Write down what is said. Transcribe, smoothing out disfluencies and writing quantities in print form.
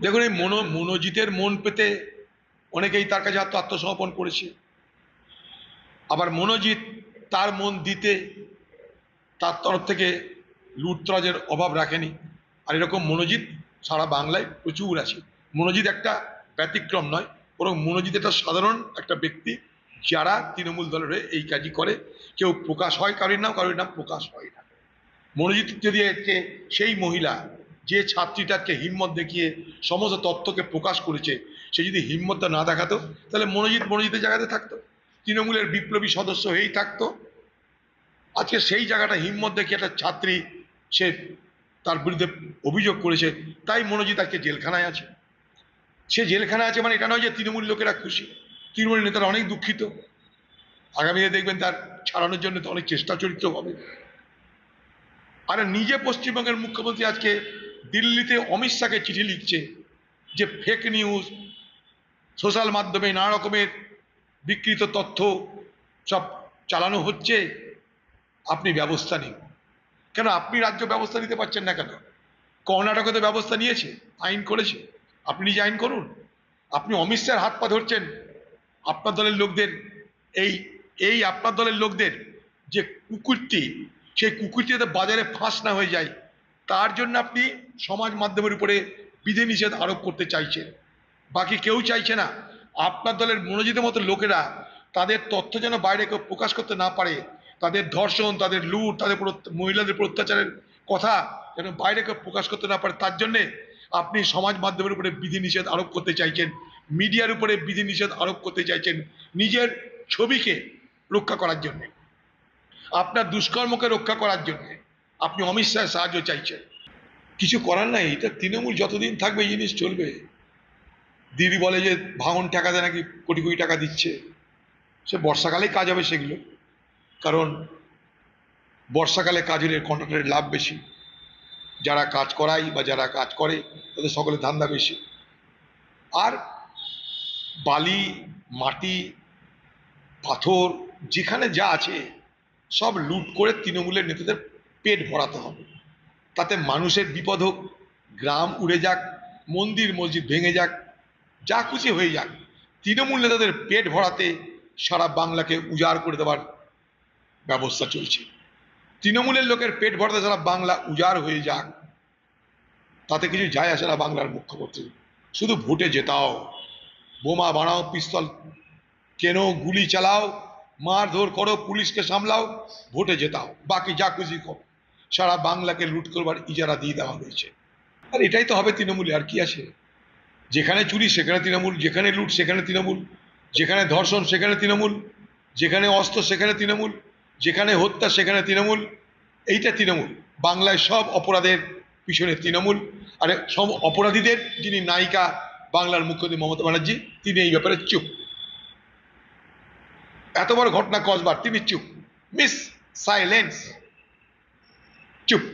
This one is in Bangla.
দেখুন, এই মনোজিতের মন পেতে অনেকেই তার কাছে আত্মসমর্পণ করেছে। আবার মনোজিৎ তার মন দিতে তার তরফ থেকে লুটতরাজের অভাব রাখেনি। আর এরকম মনোজিৎ সারা বাংলায় প্রচুর আছে। মনোজিৎ একটা ব্যতিক্রম নয়, বরং মনোজিৎ একটা সাধারণ একটা ব্যক্তি যারা তৃণমূল দলের হয়ে এই কাজই করে। কেউ প্রকাশ হয় কারোর নাম প্রকাশ হয় না। মনোজিৎ যদি সেই মহিলা যে ছাত্রীটাকে হিম্মত দেখিয়ে সমস্ত তথ্যকে প্রকাশ করেছে, সে যদি হিম্মতটা না দেখাতো, তাহলে মনোজিতের জায়গাতে থাকতো, তৃণমূলের বিপ্লবী সদস্য হয়েই থাকতো। আজকে সেই জায়গাটা হিম্মত দেখিয়ে একটা ছাত্রী সে তার বিরুদ্ধে অভিযোগ করেছে, তাই মনোজিৎ আজকে জেলখানায় আছে। সে জেলখানায় আছে মানে এটা নয় যে তৃণমূল লোকেরা খুশি, তৃণমূল নেতারা অনেক দুঃখিত। আগামীতে দেখবেন তার ছাড়ানোর জন্য তো অনেক চেষ্টা চরিত্র হবে। আর নিজে পশ্চিমবঙ্গের মুখ্যমন্ত্রী আজকে দিল্লিতে অমিত শাহকে চিঠি লিখছে যে ফেক নিউজ, সোশ্যাল মাধ্যমে নানা রকমের বিকৃত তথ্য সব চালানো হচ্ছে, আপনি ব্যবস্থা নিন। কেন আপনি রাজ্য ব্যবস্থা নিতে পারছেন না কেন? কর্ণাটকে তো ব্যবস্থা নিয়েছে, আইন করেছে, আপনি নিজে আইন করুন। আপনি অমিত শাহের হাত পা ধরছেন আপনার দলের লোকদের, এই এই আপনার দলের লোকদের যে কুকুরটি, সেই কুকুরটি যাতে বাজারে ফাঁস না হয়ে যায়, তার জন্য আপনি সমাজ মাধ্যমের উপরে বিধিনিষেধ আরোপ করতে চাইছেন। বাকি কেউ চাইছে না। আপনার দলের মনোজিতের মতো লোকেরা তাদের তথ্য যেন বাইরে কেউ প্রকাশ করতে না পারে, তাদের ধর্ষণ, তাদের লুট, তাদের মহিলাদের অত্যাচারের কথা যেন বাইরে কেউ প্রকাশ করতে না পারে, তার জন্যে আপনি সমাজ মাধ্যমের উপরে বিধিনিষেধ আরোপ করতে চাইছেন, মিডিয়ার উপরে বিধিনিষেধ আরোপ করতে চাইছেন, নিজের ছবিকে রক্ষা করার জন্যে, আপনার দুষ্কর্মকে রক্ষা করার জন্যে আপনি অমিত শাহের সাহায্য চাইছেন। কিছু করার নাই, এটা তৃণমূল যতদিন থাকবে এই জিনিস চলবে। দিদি বলে যে ভাঙন ঠেকাতে নাকি কোটি কোটি টাকা দিচ্ছে, সে বর্ষাকালেই কাজ হবে সেগুলো, কারণ বর্ষাকালে কাজের কন্ট্রাক্টরের লাভ বেশি, যারা কাজ করায় বা যারা কাজ করে তাদের সকলের ধান্দা বেশি। আর বালি, মাটি, পাথর যেখানে যা আছে সব লুট করে তৃণমূলের নেতাদের পেট ভরাতে হবে। তাতে মানুষের বিপদ হোক, গ্রাম উড়ে যাক, মন্দির মসজিদ ভেঙে যাক, যা খুশি হয়ে যাক, তৃণমূল নেতাদের পেট ভরাতে সারা বাংলাকে উজাড় করে দেওয়ার ব্যবস্থা চলছে। তৃণমূলের লোকের পেট ভরাতে সারা বাংলা উজাড় হয়ে যাক, তাতে কিছু যায় আসে না বাংলার মুখ্যমন্ত্রী। শুধু ভোটে জেতাও, বোমা বানাও, পিস্তল কেনো, গুলি চালাও, মারধর করো, পুলিশকে সামলাও, ভোটে জেতাও, বাকি যা খুশি করো। সারা বাংলাকে লুট করবার ইজারা দিয়ে দেওয়া হয়েছে। আর এটাই তো হবে তৃণমূলে, আর কি আছে? যেখানে চুরি সেখানে তৃণমূল, যেখানে লুট সেখানে তৃণমূল, যেখানে ধর্ষণ সেখানে তৃণমূল, যেখানে অস্ত্র সেখানে তৃণমূল, যেখানে হত্যা সেখানে তৃণমূল। এইটা তৃণমূল। বাংলায় সব অপরাধের পিছনে তৃণমূল। আর সব অপরাধীদের যিনি নায়িকা বাংলার মুখ্যমন্ত্রী মমতা ব্যানার্জি, তিনি এই ব্যাপারে চুপ। এত বড় ঘটনা কসবার তিনি চুপ, মিস সাইলেন্স, চুপ।